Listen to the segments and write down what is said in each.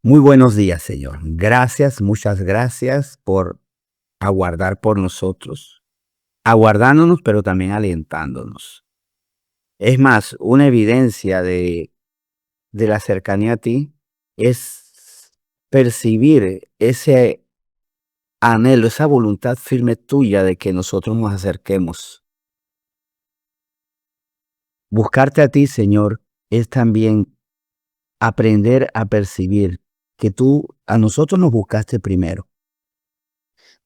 Muy buenos días, Señor. Gracias, muchas gracias por aguardar por nosotros, aguardándonos, pero también alentándonos. Es más, una evidencia de la cercanía a ti es percibir ese anhelo, esa voluntad firme tuya de que nosotros nos acerquemos. Buscarte a ti, Señor, es también aprender a percibir que tú a nosotros nos buscaste primero.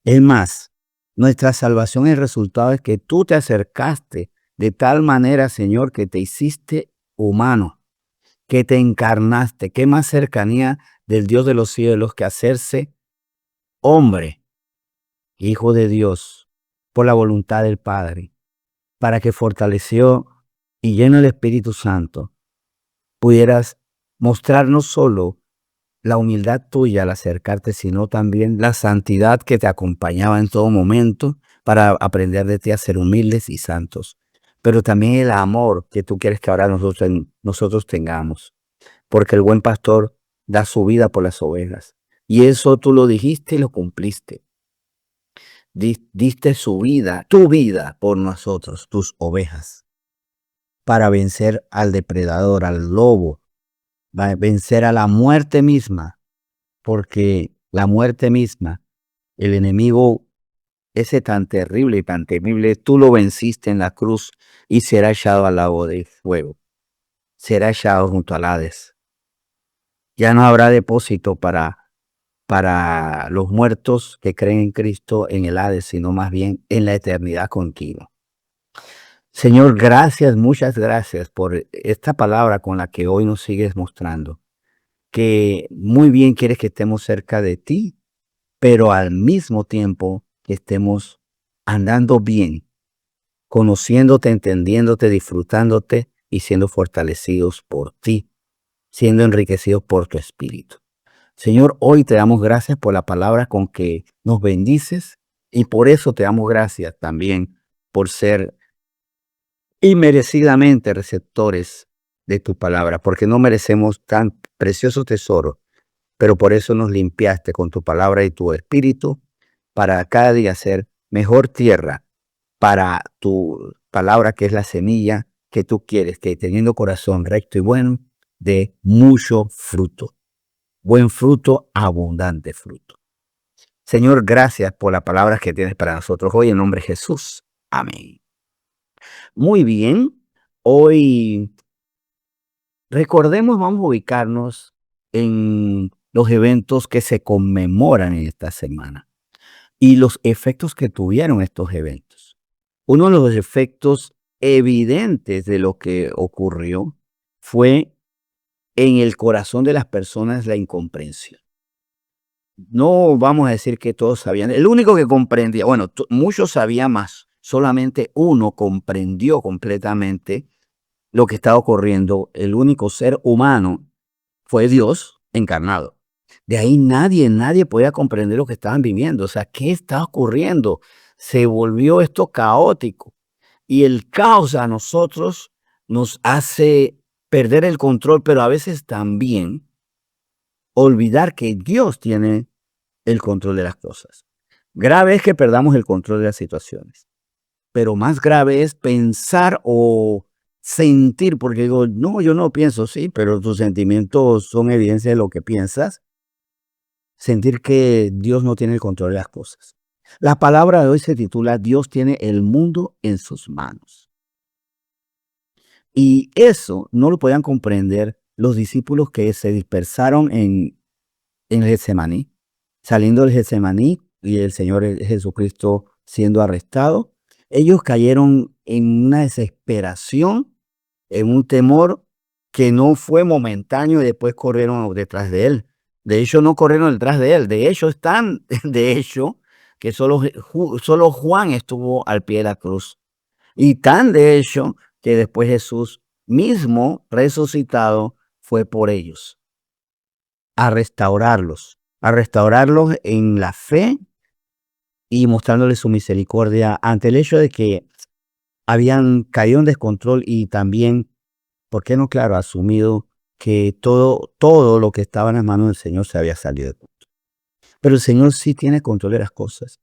Es más, nuestra salvación, el resultado es que tú te acercaste de tal manera, Señor, que te hiciste humano, que te encarnaste. Qué más cercanía del Dios de los cielos que hacerse hombre, hijo de Dios, por la voluntad del Padre, para que fortaleció y lleno del Espíritu Santo, pudieras mostrar no solo la humildad tuya al acercarte, sino también la santidad que te acompañaba en todo momento para aprender de ti a ser humildes y santos. Pero también el amor que tú quieres que ahora nosotros tengamos, porque el buen pastor da su vida por las ovejas. Y eso tú lo dijiste y lo cumpliste. Diste su vida, tu vida por nosotros, tus ovejas, para vencer al depredador, al lobo, vencer a la muerte misma, porque la muerte misma, el enemigo ese tan terrible y tan temible, tú lo venciste en la cruz y será echado al lago de fuego, será echado junto al Hades. Ya no habrá depósito para los muertos que creen en Cristo en el Hades, sino más bien en la eternidad contigo. Señor, gracias, muchas gracias por esta palabra con la que hoy nos sigues mostrando, que muy bien quieres que estemos cerca de ti, pero al mismo tiempo que estemos andando bien, conociéndote, entendiéndote, disfrutándote y siendo fortalecidos por ti, siendo enriquecidos por tu espíritu. Señor, hoy te damos gracias por la palabra con que nos bendices y por eso te damos gracias también por ser inmerecidamente receptores de tu palabra, porque no merecemos tan precioso tesoro, pero por eso nos limpiaste con tu palabra y tu espíritu para cada día ser mejor tierra para tu palabra, que es la semilla que tú quieres, que teniendo corazón recto y bueno, dé mucho fruto, buen fruto, abundante fruto. Señor, gracias por las palabras que tienes para nosotros hoy en nombre de Jesús. Amén. Muy bien, hoy recordemos, vamos a ubicarnos en los eventos que se conmemoran en esta semana y los efectos que tuvieron estos eventos. Uno de los efectos evidentes de lo que ocurrió fue en el corazón de las personas la incomprensión. No vamos a decir que todos sabían. El único que comprendía, bueno, muchos sabían más, solamente uno comprendió completamente lo que estaba ocurriendo. El único ser humano fue Dios encarnado. De ahí nadie podía comprender lo que estaban viviendo. O sea, ¿qué estaba ocurriendo? Se volvió esto caótico. Y el caos a nosotros nos hace perder el control, pero a veces también olvidar que Dios tiene el control de las cosas. Grave es que perdamos el control de las situaciones, pero más grave es pensar o sentir, porque digo, no, yo no pienso, sí, pero tus sentimientos son evidencia de lo que piensas. Sentir que Dios no tiene el control de las cosas. La palabra de hoy se titula Dios tiene el mundo en sus manos. Y eso no lo podían comprender los discípulos que se dispersaron en el Getsemaní, saliendo del Getsemaní y el Señor Jesucristo siendo arrestado. Ellos cayeron en una desesperación, en un temor que no fue momentáneo y después corrieron detrás de él. De hecho, no corrieron detrás de él. De hecho, de hecho, que solo Juan estuvo al pie de la cruz. Y tan de hecho que después Jesús mismo resucitado fue por ellos a restaurarlos en la fe y mostrándoles su misericordia ante el hecho de que habían caído en descontrol y también, ¿por qué no? Claro, asumido que todo lo que estaba en las manos del Señor se había salido de control. Pero el Señor sí tiene control de las cosas.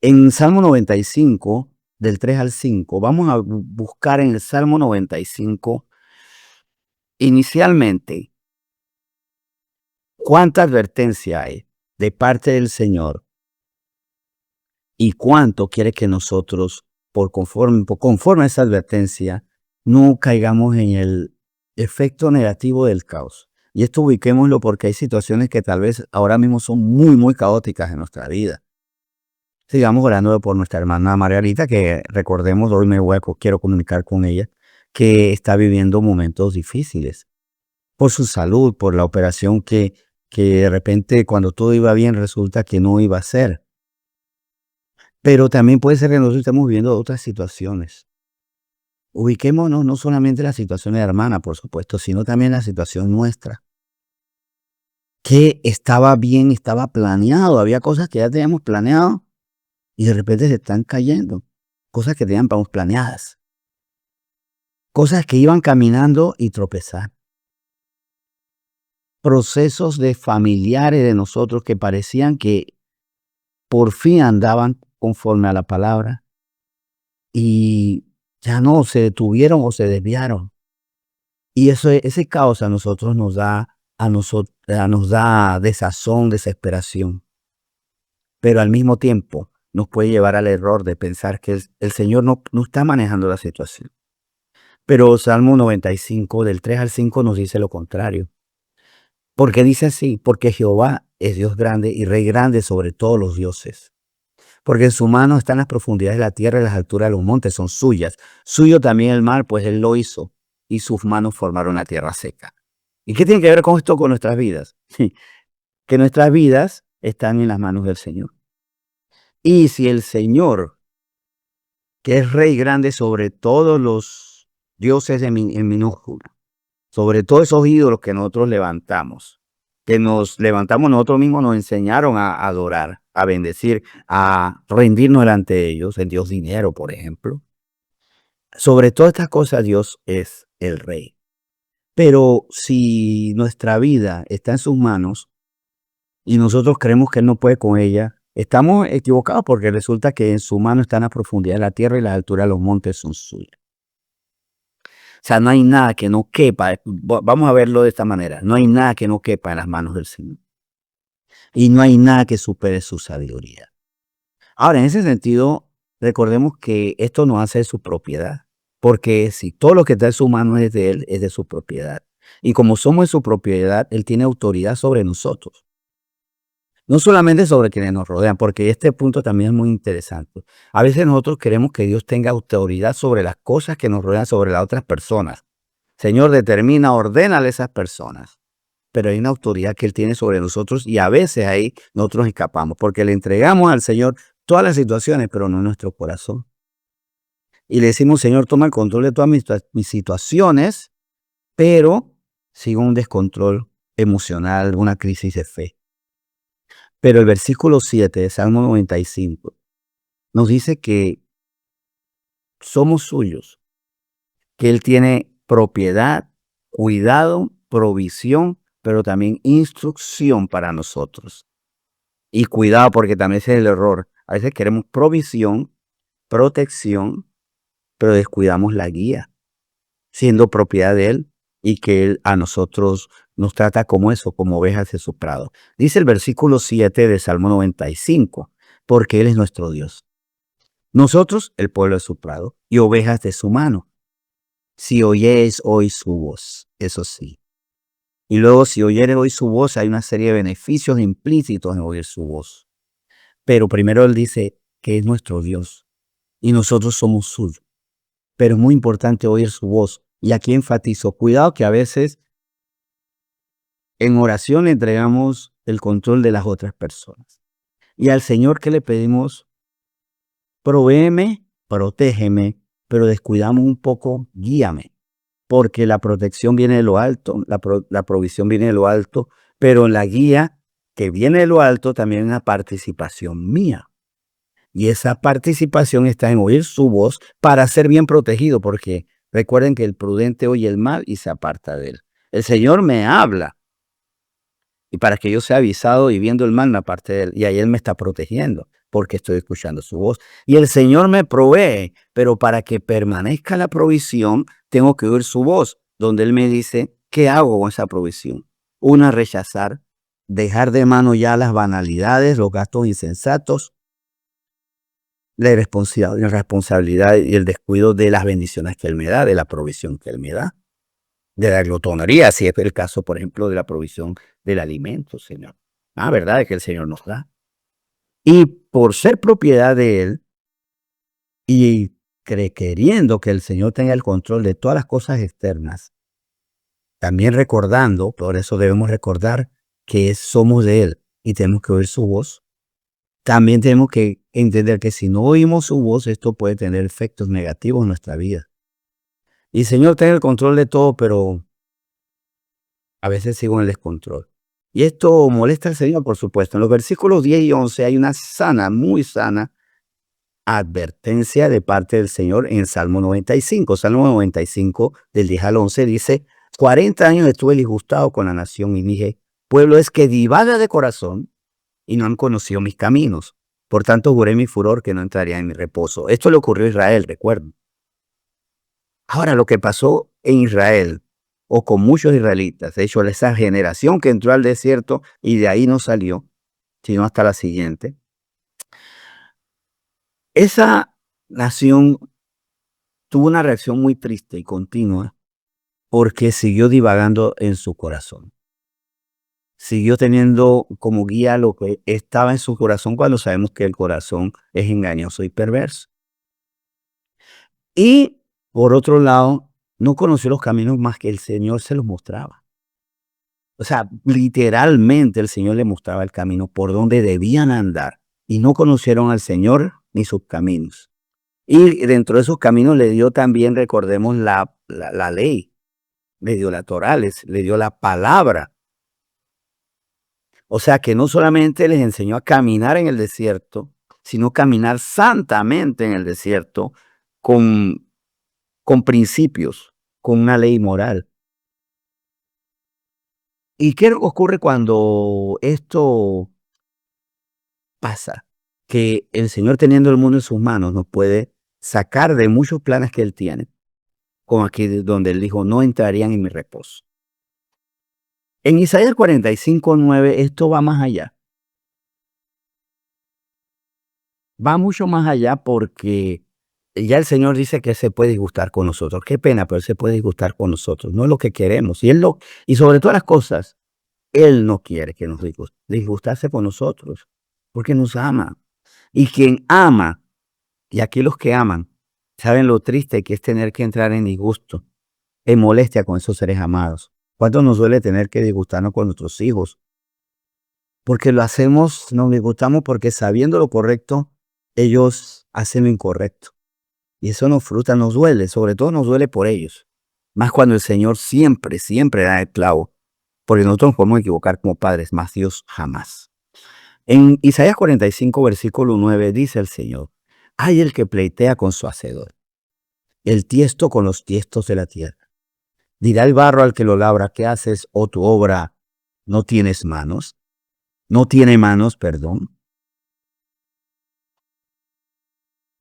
En Salmo 95, del 3 al 5, vamos a buscar en el Salmo 95, inicialmente, cuánta advertencia hay de parte del Señor y cuánto quiere que nosotros, conforme a esa advertencia, no caigamos en el efecto negativo del caos. Y esto ubiquémoslo porque hay situaciones que tal vez ahora mismo son muy caóticas en nuestra vida. Sigamos orando por nuestra hermana Margarita, que recordemos, hoy quiero comunicar con ella, que está viviendo momentos difíciles por su salud, por la operación que de repente cuando todo iba bien resulta que no iba a ser. Pero también puede ser que nosotros estemos viviendo otras situaciones. Ubiquémonos no solamente en la situación de la hermana, por supuesto, sino también en la situación nuestra. Que estaba bien, estaba planeado, había cosas que ya teníamos planeado y de repente se están cayendo. Cosas que teníamos planeadas. Cosas que iban caminando y tropezar. Procesos de familiares de nosotros que parecían que por fin andaban conforme a la palabra y ya no, se detuvieron o se desviaron. Y ese caos a nosotros nos da desazón, desesperación. Pero al mismo tiempo nos puede llevar al error de pensar que el Señor no está manejando la situación. Pero Salmo 95, del 3 al 5, nos dice lo contrario. Porque dice así, porque Jehová es Dios grande y Rey grande sobre todos los dioses. Porque en su mano están las profundidades de la tierra y las alturas de los montes son suyas. Suyo también el mar, pues él lo hizo, y sus manos formaron la tierra seca. ¿Y qué tiene que ver con esto con nuestras vidas? Que nuestras vidas están en las manos del Señor. Y si el Señor, que es Rey grande sobre todos los dioses en minúscula, sobre todos esos ídolos que nosotros levantamos, que nos levantamos nosotros mismos, nos enseñaron a adorar, a bendecir, a rendirnos delante de ellos, el Dios dinero, por ejemplo. Sobre todas estas cosas, Dios es el Rey. Pero si nuestra vida está en sus manos y nosotros creemos que Él no puede con ella, estamos equivocados porque resulta que en su mano están la profundidad de la tierra y la altura de los montes son suyas. O sea, no hay nada que no quepa. Vamos a verlo de esta manera. No hay nada que no quepa en las manos del Señor. Y no hay nada que supere su sabiduría. Ahora, en ese sentido, recordemos que esto no hace su propiedad. Porque si todo lo que está en su mano es de Él, es de su propiedad. Y como somos de su propiedad, Él tiene autoridad sobre nosotros. No solamente sobre quienes nos rodean, porque este punto también es muy interesante. A veces nosotros queremos que Dios tenga autoridad sobre las cosas que nos rodean, sobre las otras personas. Señor, determina, ordénale a esas personas. Pero hay una autoridad que Él tiene sobre nosotros y a veces ahí nosotros escapamos porque le entregamos al Señor todas las situaciones, pero no nuestro corazón. Y le decimos, Señor, toma el control de todas mis situaciones, pero sigo un descontrol emocional, una crisis de fe. Pero el versículo 7 de Salmo 95 nos dice que somos suyos, que Él tiene propiedad, cuidado, provisión, pero también instrucción para nosotros. Y cuidado, porque también ese es el error. A veces queremos provisión, protección, pero descuidamos la guía, siendo propiedad de Él y que Él a nosotros nos trata como eso, como ovejas de su prado. Dice el versículo 7 de Salmo 95, porque Él es nuestro Dios. Nosotros, el pueblo de su prado, y ovejas de su mano. Si oyéis hoy su voz, eso sí. Y luego, si oyeres hoy su voz, hay una serie de beneficios implícitos en oír su voz. Pero primero Él dice que es nuestro Dios y nosotros somos suyos. Pero es muy importante oír su voz. Y aquí enfatizo, cuidado que a veces en oración le entregamos el control de las otras personas. Y al Señor que le pedimos, provéeme, protégeme, pero descuidamos un poco, guíame. Porque la protección viene de lo alto, la provisión viene de lo alto, pero en la guía que viene de lo alto también hay una participación mía. Y esa participación está en oír su voz para ser bien protegido, porque recuerden que el prudente oye el mal y se aparta de él. El Señor me habla y para que yo sea avisado y viendo el mal me aparte de él. Y ahí Él me está protegiendo porque estoy escuchando su voz. Y el Señor me provee, pero para que permanezca la provisión, tengo que oír su voz, donde Él me dice, ¿qué hago con esa provisión? Una, rechazar, dejar de mano ya las banalidades, los gastos insensatos, la irresponsabilidad y el descuido de las bendiciones que Él me da, de la provisión que Él me da, de la glotonería, si es el caso, por ejemplo, de la provisión del alimento, Señor. Ah, ¿verdad? Es que el Señor nos da. Y por ser propiedad de Él y queriendo que el Señor tenga el control de todas las cosas externas, también recordando, por eso debemos recordar que somos de Él y tenemos que oír su voz. También tenemos que entender que si no oímos su voz, esto puede tener efectos negativos en nuestra vida. Y el Señor tiene el control de todo, pero a veces sigo en el descontrol. Y esto molesta al Señor, por supuesto. En los versículos 10 y 11 hay una sana, muy sana advertencia de parte del Señor en Salmo 95. Salmo 95, del 10 al 11, dice, 40 años estuve disgustado con la nación y dije, pueblo es que divaga de corazón y no han conocido mis caminos. Por tanto, juré mi furor que no entraría en mi reposo. Esto le ocurrió a Israel, recuerden. Ahora, lo que pasó en Israel, o con muchos israelitas, de hecho, esa generación que entró al desierto y de ahí no salió, sino hasta la siguiente, esa nación tuvo una reacción muy triste y continua porque siguió divagando en su corazón. Siguió teniendo como guía lo que estaba en su corazón cuando sabemos que el corazón es engañoso y perverso. Y por otro lado, no conoció los caminos más que el Señor se los mostraba. O sea, literalmente el Señor le mostraba el camino por donde debían andar y no conocieron al Señor ni sus caminos. Y dentro de esos caminos le dio también, recordemos, la ley, le dio la Torá, le dio la palabra. O sea que no solamente les enseñó a caminar en el desierto, sino caminar santamente en el desierto con, con principios, con una ley moral. ¿Y qué ocurre cuando esto pasa? Que el Señor, teniendo el mundo en sus manos, nos puede sacar de muchos planes que Él tiene, como aquí donde Él dijo, no entrarían en mi reposo. En Isaías 45:9, esto va más allá. Va mucho más allá porque ya el Señor dice que Él se puede disgustar con nosotros. Qué pena, pero Él se puede disgustar con nosotros. No es lo que queremos. Y sobre todas las cosas, Él no quiere que nos disgustarse con nosotros, porque nos ama. Y quien ama, y aquí los que aman, saben lo triste que es tener que entrar en disgusto, en molestia con esos seres amados. ¿Cuánto nos duele tener que disgustarnos con nuestros hijos? Porque lo hacemos, nos disgustamos porque sabiendo lo correcto, ellos hacen lo incorrecto. Y eso nos frustra, nos duele, sobre todo nos duele por ellos. Más cuando el Señor siempre, siempre da el clavo. Porque nosotros nos podemos equivocar como padres, más Dios jamás. En Isaías 45, versículo 9, dice el Señor, hay el que pleitea con su hacedor, el tiesto con los tiestos de la tierra. Dirá el barro al que lo labra, ¿qué haces, oh tu obra? ¿No tienes manos? No tiene manos, perdón.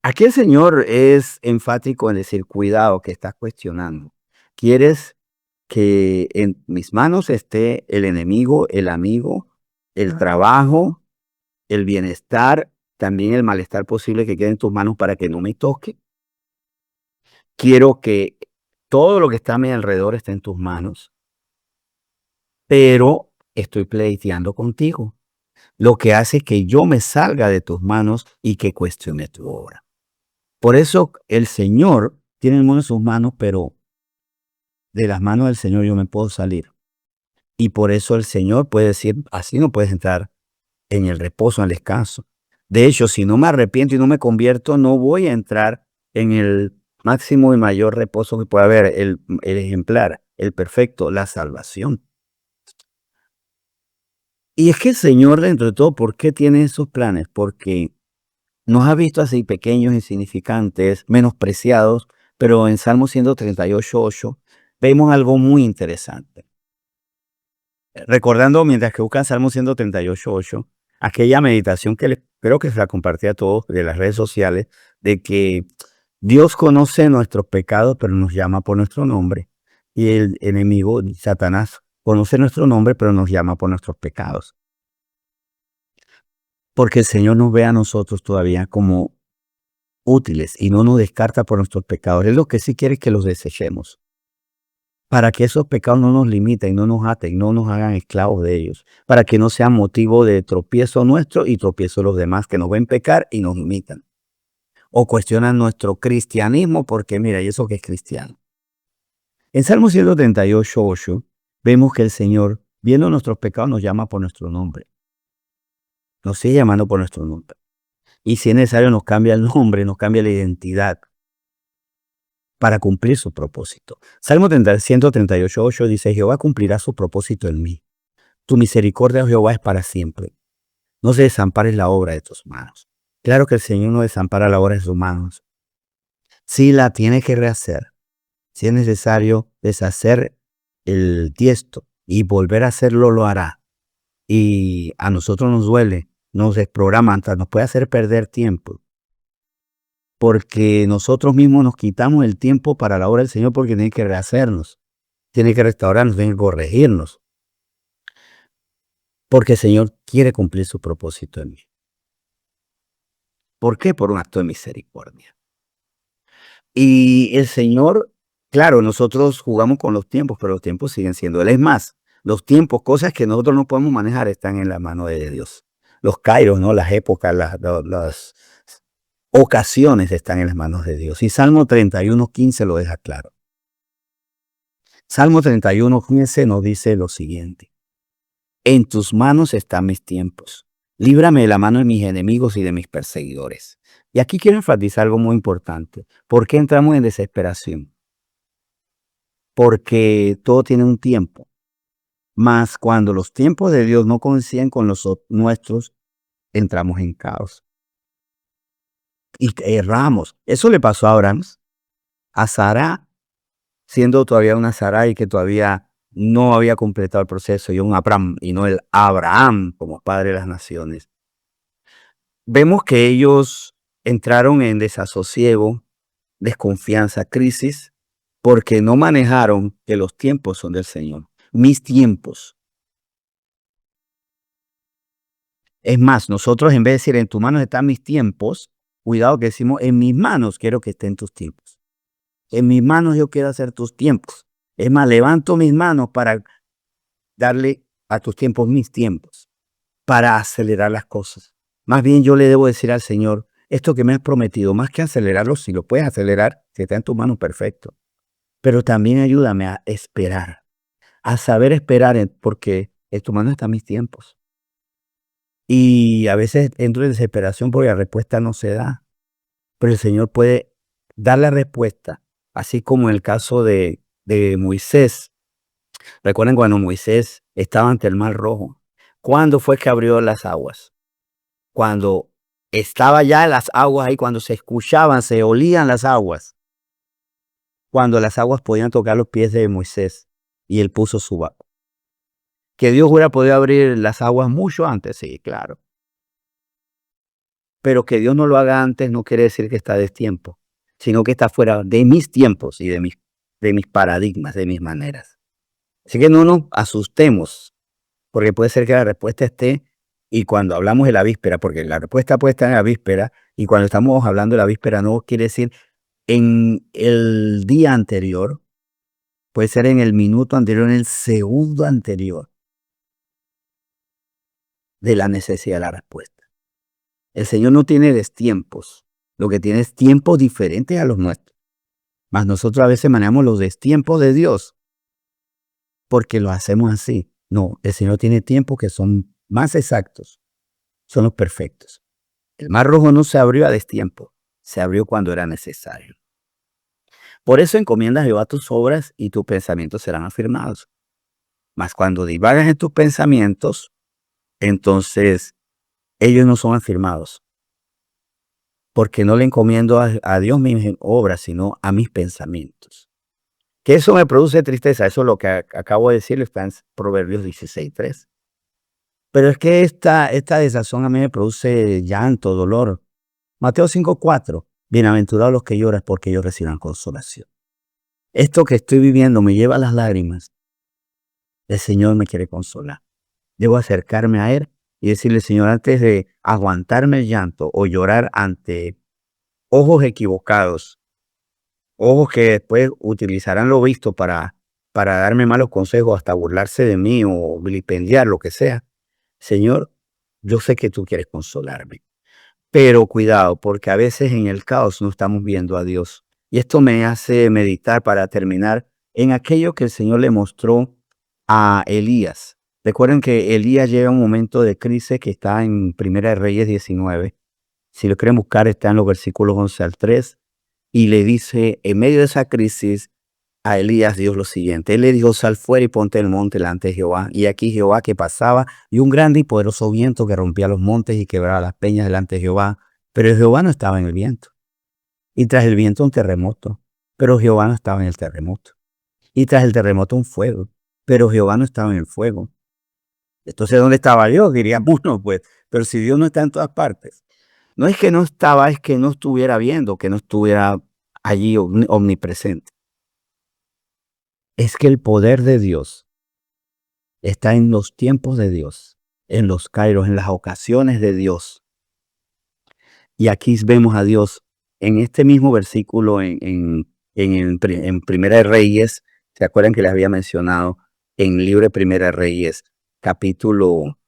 Aquí el Señor es enfático en decir, cuidado, que estás cuestionando. ¿Quieres que en mis manos esté el enemigo, el amigo, el trabajo, el bienestar, también el malestar posible que quede en tus manos para que no me toque? Quiero que todo lo que está a mi alrededor esté en tus manos, pero estoy pleiteando contigo, lo que hace que yo me salga de tus manos y que cuestione tu obra. Por eso el Señor tiene el mundo en sus manos, pero de las manos del Señor yo me puedo salir. Y por eso el Señor puede decir, así no puedes entrar en el reposo, en el descanso. De hecho, si no me arrepiento y no me convierto, no voy a entrar en el máximo y mayor reposo que pueda haber, el ejemplar, el perfecto, la salvación. Y es que el Señor, dentro de todo, ¿por qué tiene esos planes? Porque nos ha visto así pequeños, insignificantes, menospreciados, pero en Salmo 138:8 vemos algo muy interesante. recordando mientras que buscan Salmo 138:8, aquella meditación que creo que se la compartí a todos de las redes sociales, de que Dios conoce nuestros pecados, pero nos llama por nuestro nombre. Y el enemigo, Satanás, conoce nuestro nombre, pero nos llama por nuestros pecados. Porque el Señor nos ve a nosotros todavía como útiles y no nos descarta por nuestros pecados. Él lo que sí quiere es que los desechemos, para que esos pecados no nos limiten, no nos aten, no nos hagan esclavos de ellos, para que no sean motivo de tropiezo nuestro y tropiezo de los demás que nos ven pecar y nos imitan. O cuestionan nuestro cristianismo porque mira, ¿y eso qué es cristiano? En Salmo 138:8 vemos que el Señor, viendo nuestros pecados, nos llama por nuestro nombre. Nos sigue llamando por nuestro nombre. Y si es necesario, nos cambia el nombre, nos cambia la identidad para cumplir su propósito. Salmo 138:8 dice, Jehová cumplirá su propósito en mí. Tu misericordia, oh Jehová, es para siempre. No se desampares la obra de tus manos. Claro que el Señor no desampara la obra de sus manos. Si la tiene que rehacer, si es necesario deshacer el tiesto y volver a hacerlo, lo hará. Y a nosotros nos duele, nos desprograma, nos puede hacer perder tiempo. Porque nosotros mismos nos quitamos el tiempo para la obra del Señor porque tiene que rehacernos, tiene que restaurarnos, tiene que corregirnos. Porque el Señor quiere cumplir su propósito en mí. ¿Por qué? Por un acto de misericordia. Y el Señor, claro, nosotros jugamos con los tiempos, pero los tiempos siguen siendo Él. Es más, los tiempos, cosas que nosotros no podemos manejar, están en la mano de Dios. Los kairos, ¿no? Las épocas, las ocasiones están en las manos de Dios. Y Salmo 31:15 lo deja claro. Salmo 31:15 nos dice lo siguiente. En tus manos están mis tiempos. Líbrame de la mano de mis enemigos y de mis perseguidores. Y aquí quiero enfatizar algo muy importante. ¿Por qué entramos en desesperación? Porque todo tiene un tiempo. Mas cuando los tiempos de Dios no coinciden con los nuestros, entramos en caos. Y erramos. Eso le pasó a Abraham, a Sara, siendo todavía una Sarai que todavía no había completado el proceso, y un Abraham, y no el Abraham como padre de las naciones. Vemos que ellos entraron en desasosiego, desconfianza, crisis, porque no manejaron que los tiempos son del Señor. Mis tiempos. Es más, nosotros en vez de decir en tus manos están mis tiempos, cuidado que decimos en mis manos quiero que estén tus tiempos. En mis manos yo quiero hacer tus tiempos. Es más, levanto mis manos para darle a tus tiempos mis tiempos, para acelerar las cosas. Más bien yo le debo decir al Señor, esto que me has prometido, más que acelerarlo, si lo puedes acelerar, si está en tus manos, perfecto. Pero también ayúdame a esperar, a saber esperar, porque en tus manos están mis tiempos. Y a veces entro en desesperación porque la respuesta no se da. Pero el Señor puede dar la respuesta, así como en el caso de Moisés. Recuerden cuando Moisés estaba ante el Mar Rojo. ¿Cuándo fue que abrió las aguas? Cuando estaba ya las aguas ahí, cuando se escuchaban, se olían las aguas. Cuando las aguas podían tocar los pies de Moisés y él puso su barco. Que Dios hubiera podido abrir las aguas mucho antes, sí, claro. Pero que Dios no lo haga antes no quiere decir que está a destiempo, sino que está fuera de mis tiempos y de mis paradigmas, de mis maneras. Así que no nos asustemos, porque puede ser que la respuesta esté, y cuando hablamos de la víspera, porque la respuesta puede estar en la víspera, y cuando estamos hablando de la víspera no quiere decir en el día anterior, puede ser en el minuto anterior, en el segundo anterior de la necesidad de la respuesta. El Señor no tiene destiempos, lo que tiene es tiempos diferentes a los nuestros. Mas nosotros a veces manejamos los destiempos de Dios porque lo hacemos así. No, el Señor tiene tiempos que son más exactos, son los perfectos. El Mar Rojo no se abrió a destiempo, se abrió cuando era necesario. Por eso encomienda a Jehová tus obras y tus pensamientos serán afirmados. Mas cuando divagas en tus pensamientos, entonces ellos no son afirmados. Porque no le encomiendo a Dios mis obras, sino a mis pensamientos. Que eso me produce tristeza, eso es lo que acabo de decir, está en Proverbios 16:3. Pero es que esta desazón a mí me produce llanto, dolor. Mateo 5:4, bienaventurados los que lloran porque ellos recibirán consolación. Esto que estoy viviendo me lleva a las lágrimas. El Señor me quiere consolar. Debo acercarme a Él y decirle, Señor, antes de aguantarme el llanto o llorar ante ojos equivocados, ojos que después utilizarán lo visto para darme malos consejos, hasta burlarse de mí o vilipendiar, lo que sea. Señor, yo sé que tú quieres consolarme, pero cuidado, porque a veces en el caos no estamos viendo a Dios. Y esto me hace meditar para terminar en aquello que el Señor le mostró a Elías. Recuerden que Elías llega a un momento de crisis que está en Primera de Reyes 19. Si lo quieren buscar, está en los versículos 11 al 3. Y le dice, en medio de esa crisis, a Elías Dios lo siguiente. Él le dijo, sal fuera y ponte en el monte delante de Jehová. Y aquí Jehová que pasaba, y un grande y poderoso viento que rompía los montes y quebraba las peñas delante de Jehová. Pero Jehová no estaba en el viento. Y tras el viento un terremoto. Pero Jehová no estaba en el terremoto. Y tras el terremoto un fuego. Pero Jehová no estaba en el fuego. Entonces, ¿dónde estaba Dios? Diríamos, no, pues. Pero si Dios no está en todas partes. No es que no estaba, es que no estuviera viendo, que no estuviera allí omnipresente. Es que el poder de Dios está en los tiempos de Dios, en los kairos, en las ocasiones de Dios. Y aquí vemos a Dios en este mismo versículo en Primera de Reyes. ¿Se acuerdan que les había mencionado en el libro de Primera de Reyes, capítulo?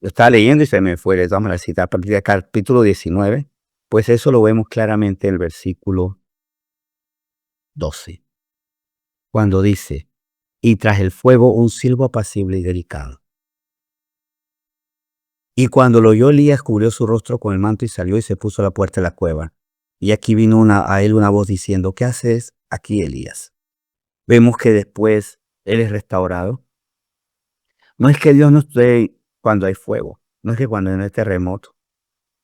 Yo estaba leyendo y se me fue, les vamos a citar, a partir del capítulo 19. Pues eso lo vemos claramente en el versículo 12. Cuando dice, y tras el fuego un silbo apacible y delicado. Y cuando lo oyó Elías, cubrió su rostro con el manto y salió y se puso a la puerta de la cueva. Y aquí vino a él una voz diciendo, ¿qué haces aquí, Elías? Vemos que después él es restaurado. No es que Dios no esté cuando hay fuego, no es que cuando hay terremoto,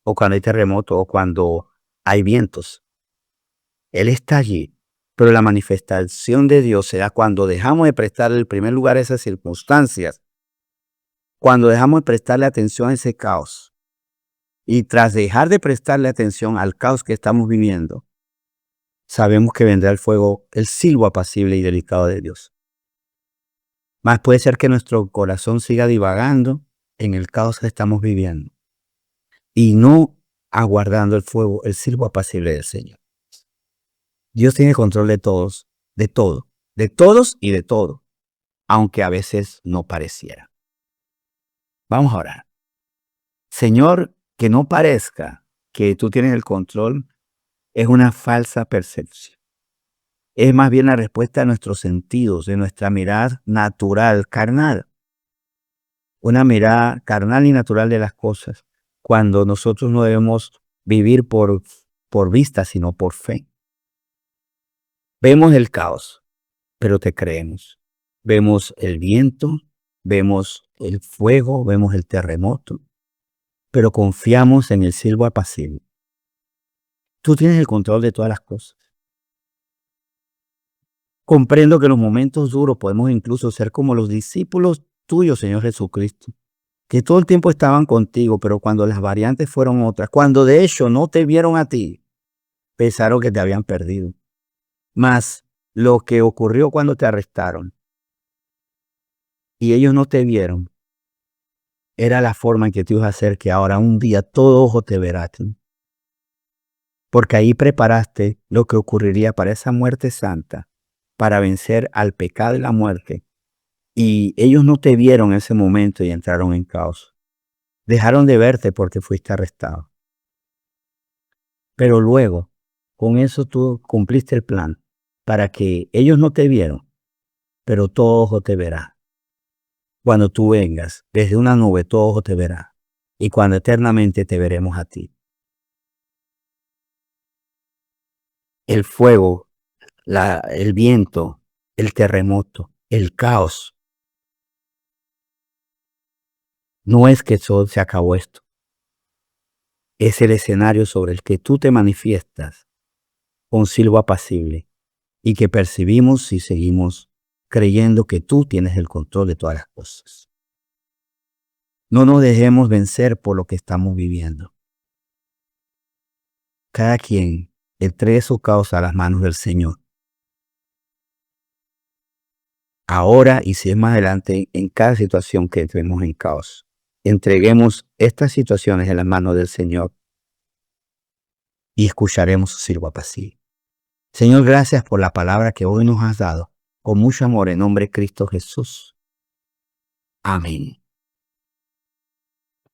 o cuando hay terremoto, o cuando hay vientos. Él está allí, pero la manifestación de Dios se da cuando dejamos de prestar el primer lugar a esas circunstancias, cuando dejamos de prestarle atención a ese caos. Y tras dejar de prestarle atención al caos que estamos viviendo, sabemos que vendrá el fuego, el silbo apacible y delicado de Dios. Más puede ser que nuestro corazón siga divagando en el caos que estamos viviendo y no aguardando el fuego, el silbo apacible del Señor. Dios tiene control de todos, de todo, de todos y de todo, aunque a veces no pareciera. Vamos a orar. Señor, que no parezca que tú tienes el control, es una falsa percepción. Es más bien la respuesta a nuestros sentidos, de nuestra mirada natural, carnal. Una mirada carnal y natural de las cosas, cuando nosotros no debemos vivir por vista, sino por fe. Vemos el caos, pero te creemos. Vemos el viento, vemos el fuego, vemos el terremoto, pero confiamos en el silbo apacible. Tú tienes el control de todas las cosas. Comprendo que en los momentos duros podemos incluso ser como los discípulos tuyos, Señor Jesucristo, que todo el tiempo estaban contigo, pero cuando las variantes fueron otras, cuando de hecho no te vieron a ti, pensaron que te habían perdido. Mas lo que ocurrió cuando te arrestaron y ellos no te vieron, era la forma en que te ibas a hacer que ahora un día todo ojo te verá a ti. Porque ahí preparaste lo que ocurriría para esa muerte santa, para vencer al pecado y la muerte. Y ellos no te vieron en ese momento y entraron en caos. Dejaron de verte porque fuiste arrestado. Pero luego, con eso tú cumpliste el plan para que ellos no te vieron, pero todo ojo te verá. Cuando tú vengas, desde una nube todo ojo te verá. Y cuando eternamente te veremos a ti. El fuego, el viento, el terremoto, el caos. No es que solo se acabó esto. Es el escenario sobre el que tú te manifiestas con silbo apacible y que percibimos si seguimos creyendo que tú tienes el control de todas las cosas. No nos dejemos vencer por lo que estamos viviendo. Cada quien entregue su causa a las manos del Señor. Ahora y si es más adelante, en cada situación que entremos en caos, entreguemos estas situaciones en las manos del Señor y escucharemos su silbo apacible. Señor, gracias por la palabra que hoy nos has dado, con mucho amor en nombre de Cristo Jesús. Amén.